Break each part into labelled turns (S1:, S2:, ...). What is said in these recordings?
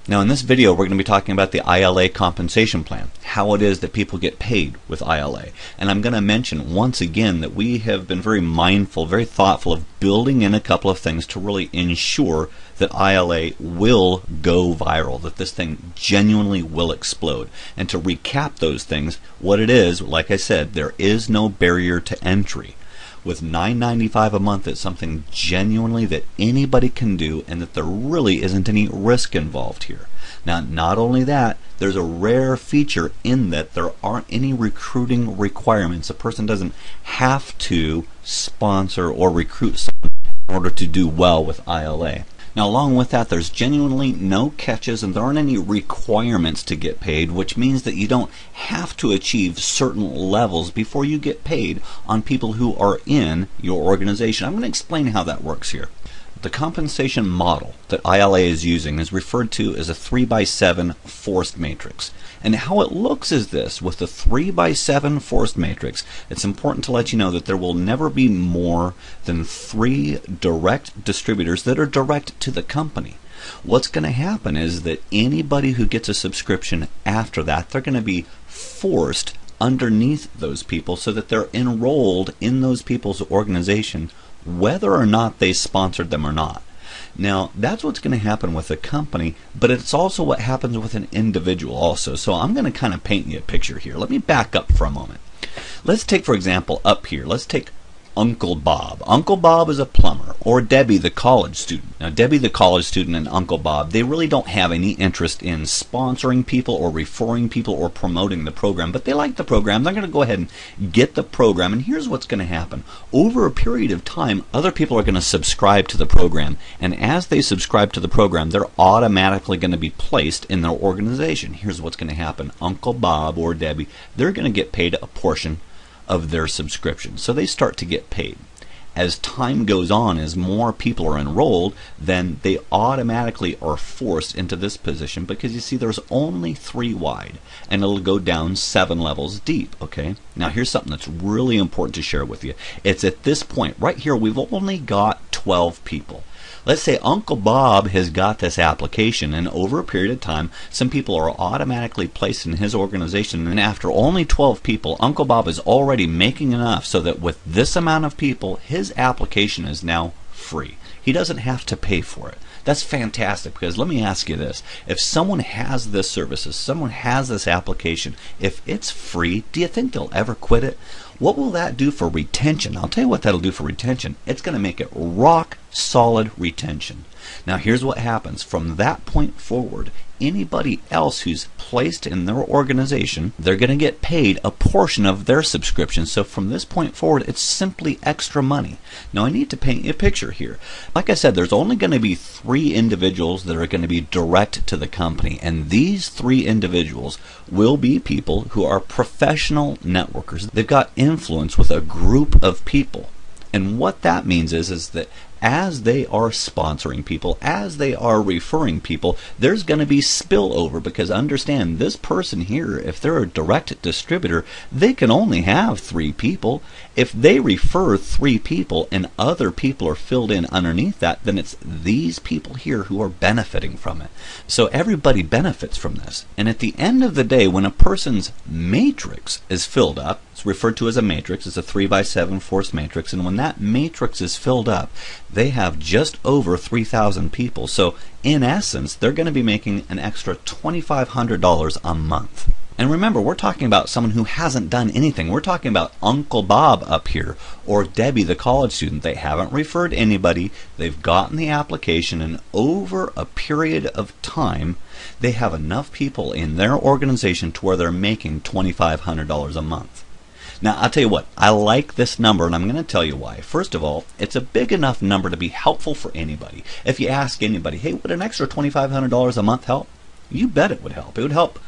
S1: Now in this video we're going to be talking about the ILA compensation plan, how it is that people get paid with ILA. And I'm going to mention once again that we have been very mindful, very thoughtful of building in a couple of things to really ensure that ILA will go viral, that this thing genuinely will explode. And to recap those things, what it is, like I said, there is no barrier to entry. With $9.95 a month, it's something genuinely that anybody can do and that there really isn't any risk involved here. Now, not only that, there's a rare feature in that there aren't any recruiting requirements. A person doesn't have to sponsor or recruit someone in order to do well with ILA. Now, along with that, there's genuinely no catches and there aren't any requirements to get paid, which means that you don't have to achieve certain levels before you get paid on people who are in your organization. I'm going to explain how that works here. The compensation model that ILA is using is referred to as a 3x7 forced matrix. And how it looks is this: with the 3x7 forced matrix, it's important to let you know that there will never be more than 3 direct distributors that are direct to the company. What's going to happen is that anybody who gets a subscription after that, they're going to be forced underneath those people so that they're enrolled in those people's organization, whether or not they sponsored them or not. Now, that's what's going to happen with a company, but it's also what happens with an individual also. So I'm going to kind of paint you a picture here. Let me back up for a moment. Let's take, for example, up here, let's take Uncle Bob. Uncle Bob is a plumber, or Debbie the college student. Now, Debbie the college student and Uncle Bob, they really don't have any interest in sponsoring people or referring people or promoting the program, but they like the program. They're going to go ahead and get the program, and here's what's going to happen. Over a period of time, other people are going to subscribe to the program, and as they subscribe to the program, they're automatically going to be placed in their organization. Here's what's going to happen. Uncle Bob or Debbie, they're going to get paid a portion of their subscription. So they start to get paid. As time goes on, as more people are enrolled, then they automatically are forced into this position because you see there's only 3 wide and it'll go down 7 levels deep. Okay, now here's something that's really important to share with you. It's at this point right here we've only got 12 people. Let's say Uncle Bob has got this application, and over a period of time some people are automatically placed in his organization, and after only 12 people, Uncle Bob is already making enough so that with this amount of people, his application is now free. He doesn't have to pay for it. That's fantastic, because let me ask you this. If someone has this service, if someone has this application, if it's free, do you think they'll ever quit it? What will that do for retention? I'll tell you what that'll do for retention. It's going to make it rock solid retention. Now here's what happens. From that point forward, anybody else who's placed in their organization, they're going to get paid a portion of their subscription. So from this point forward, it's simply extra money. Now I need to paint you a picture here. Like I said, there's only going to be 3 individuals that are going to be direct to the company, and these 3 individuals will be people who are professional networkers. They've got influence with a group of people. And what that means is that as they are sponsoring people, as they are referring people, there's going to be spillover, because understand, this person here, if they're a direct distributor, they can only have 3 people. If they refer 3 people and other people are filled in underneath that, then it's these people here who are benefiting from it. So everybody benefits from this. And at the end of the day, when a person's matrix is filled up, it's referred to as a matrix, it's a 3x7 forced matrix, and when that matrix is filled up, they have just over 3,000 people. So in essence, they're going to be making an extra $2,500 a month. And remember, we're talking about someone who hasn't done anything. We're talking about Uncle Bob up here, or Debbie the college student. They haven't referred anybody. They've gotten the application, and over a period of time, they have enough people in their organization to where they're making $2,500 a month. Now, I'll tell you what, I like this number, and I'm going to tell you why. First of all, it's a big enough number to be helpful for anybody. If you ask anybody, hey, would an extra $2,500 a month help? You bet it would help. It would help,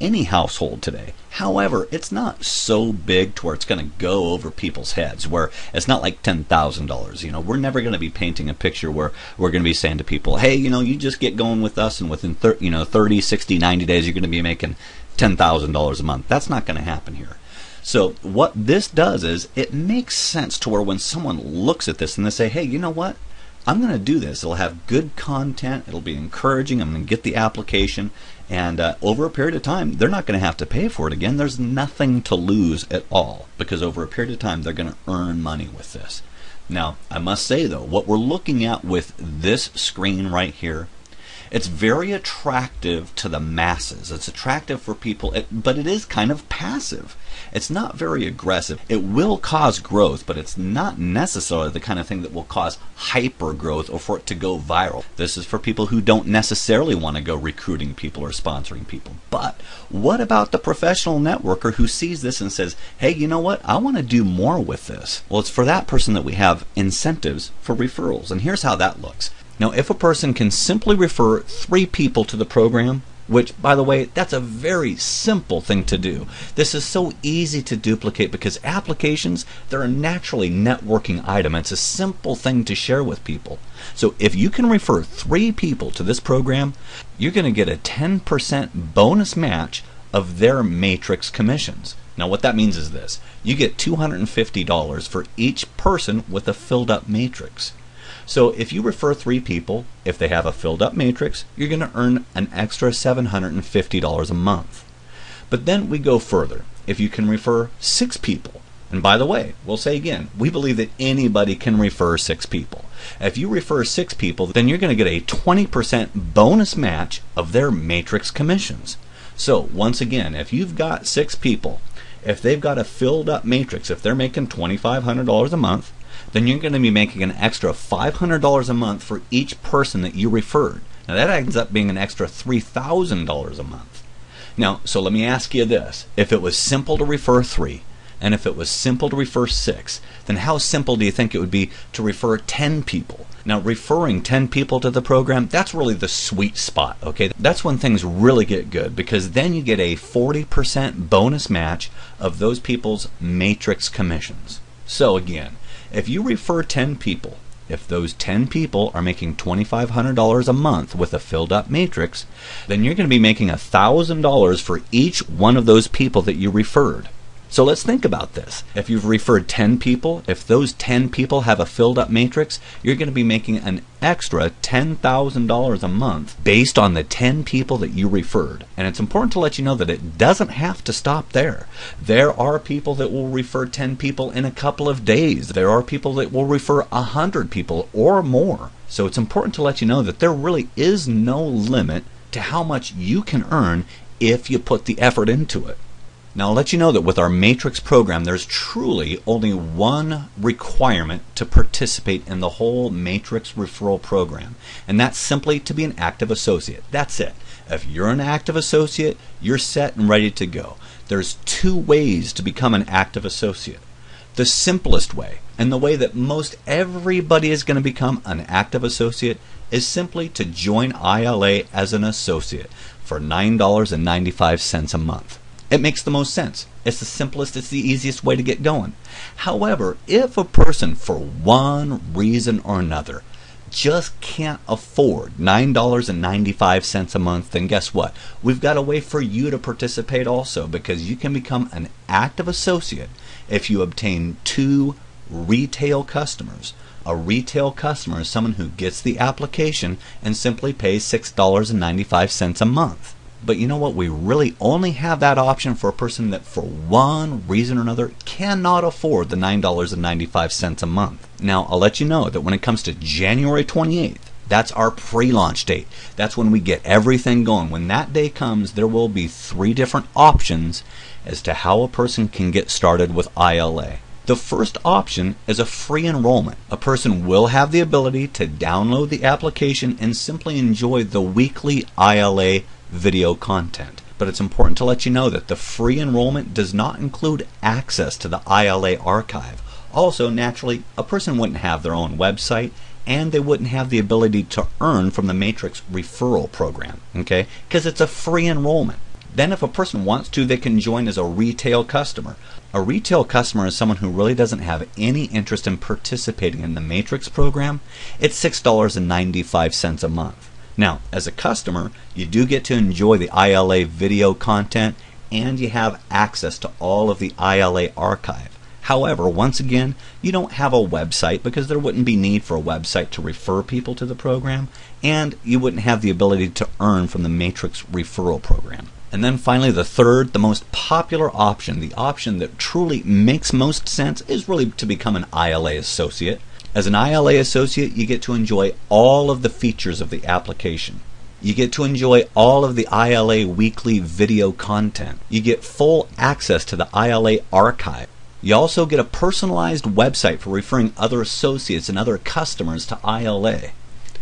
S1: any household today. However, it's not so big to where it's going to go over people's heads, where it's not like $10,000. We're never going to be painting a picture where we're going to be saying to people, hey, you just get going with us, and within 30, 60, 90 days, you're going to be making $10,000 a month. That's not going to happen here. So what this does is it makes sense to where when someone looks at this and they say, hey, you know what? I'm going to do this. It'll have good content. It'll be encouraging. I'm going to get the application. And over a period of time, they're not going to have to pay for it again. There's nothing to lose at all, because over a period of time, they're going to earn money with this. Now, I must say, though, what we're looking at with this screen right here, it's very attractive to the masses. It's attractive for people, but it is kind of passive. It's not very aggressive. It will cause growth, but it's not necessarily the kind of thing that will cause hyper growth or for it to go viral. This is for people who don't necessarily want to go recruiting people or sponsoring people. But what about the professional networker who sees this and says, hey, you know what? I want to do more with this. Well, it's for that person that we have incentives for referrals. And here's how that looks. Now, if a person can simply refer 3 people to the program, which, by the way, that's a very simple thing to do. This is so easy to duplicate because applications, they're a naturally networking item. It's a simple thing to share with people. So if you can refer 3 people to this program, you're going to get a 10% bonus match of their matrix commissions. Now, what that means is this. You get $250 for each person with a filled up matrix. So if you refer 3 people, if they have a filled up matrix, you're going to earn an extra $750 a month. But then we go further. If you can refer 6 people, and by the way, we'll say again, we believe that anybody can refer 6 people. If you refer 6 people, then you're going to get a 20% bonus match of their matrix commissions. So once again, if you've got 6 people, if they've got a filled up matrix, if they're making $2,500 a month, then you're going to be making an extra $500 a month for each person that you referred. Now that ends up being an extra $3,000 a month. Now, so let me ask you this. If it was simple to refer 3, and if it was simple to refer 6, then how simple do you think it would be to refer 10 people? Now, referring 10 people to the program, that's really the sweet spot, okay? That's when things really get good, because then you get a 40% bonus match of those people's matrix commissions. So again, if you refer 10 people, if those 10 people are making $2,500 a month with a filled up matrix, then you're going to be making $1,000 for each one of those people that you referred. So let's think about this. If you've referred 10 people, if those 10 people have a filled up matrix, you're going to be making an extra $10,000 a month based on the 10 people that you referred. And it's important to let you know that it doesn't have to stop there. There are people that will refer 10 people in a couple of days. There are people that will refer 100 people or more. So it's important to let you know that there really is no limit to how much you can earn if you put the effort into it. Now, I'll let you know that with our Matrix program, there's truly only one requirement to participate in the whole Matrix referral program, and that's simply to be an active associate. That's it. If you're an active associate, you're set and ready to go. There's 2 ways to become an active associate. The simplest way, and the way that most everybody is going to become an active associate, is simply to join ILA as an associate for $9.95 a month. It makes the most sense. It's the simplest, it's the easiest way to get going. However, if a person, for one reason or another, just can't afford $9.95 a month, then guess what? We've got a way for you to participate also, because you can become an active associate if you obtain 2 retail customers. A retail customer is someone who gets the application and simply pays $6.95 a month. But you know what? We really only have that option for a person that for one reason or another cannot afford the $9.95 a month. Now, I'll let you know that when it comes to January 28th, that's our pre-launch date. That's when we get everything going. When that day comes, there will be 3 different options as to how a person can get started with ILA. The first option is a free enrollment. A person will have the ability to download the application and simply enjoy the weekly ILA video content. But it's important to let you know that the free enrollment does not include access to the ILA archive. Also, naturally, a person wouldn't have their own website, and they wouldn't have the ability to earn from the Matrix referral program, okay? Because it's a free enrollment. Then if a person wants to, they can join as a retail customer. A retail customer is someone who really doesn't have any interest in participating in the Matrix program. It's $6.95 a month. Now, as a customer, you do get to enjoy the ILA video content, and you have access to all of the ILA archive. However, once again, you don't have a website because there wouldn't be need for a website to refer people to the program, and you wouldn't have the ability to earn from the Matrix referral program. And then finally, the third, the most popular option, the option that truly makes most sense, is really to become an ILA associate. As an ILA associate, you get to enjoy all of the features of the application. You get to enjoy all of the ILA weekly video content. You get full access to the ILA archive. You also get a personalized website for referring other associates and other customers to ILA.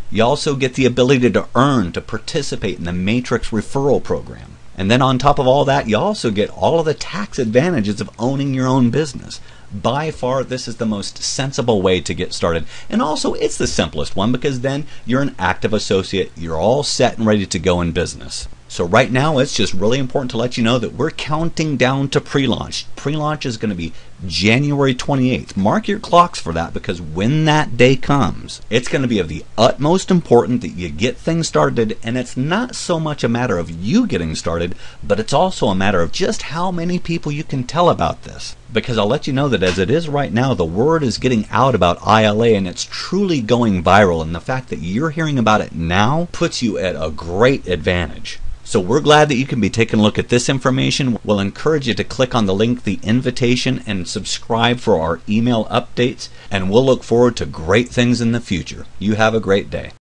S1: You also get the ability to earn to participate in the Matrix referral program. And then on top of all that, you also get all of the tax advantages of owning your own business. By far, this is the most sensible way to get started. And also, it's the simplest one because then you're an active associate. You're all set and ready to go in business. So right now, it's just really important to let you know that we're counting down to pre-launch. Pre-launch is going to be January 28th. Mark your clocks for that because when that day comes, it's going to be of the utmost importance that you get things started. And it's not so much a matter of you getting started, but it's also a matter of just how many people you can tell about this. Because I'll let you know that as it is right now, the word is getting out about ILA and it's truly going viral. And the fact that you're hearing about it now puts you at a great advantage. So we're glad that you can be taking a look at this information. We'll encourage you to click on the link, the invitation, and subscribe for our email updates. And we'll look forward to great things in the future. You have a great day.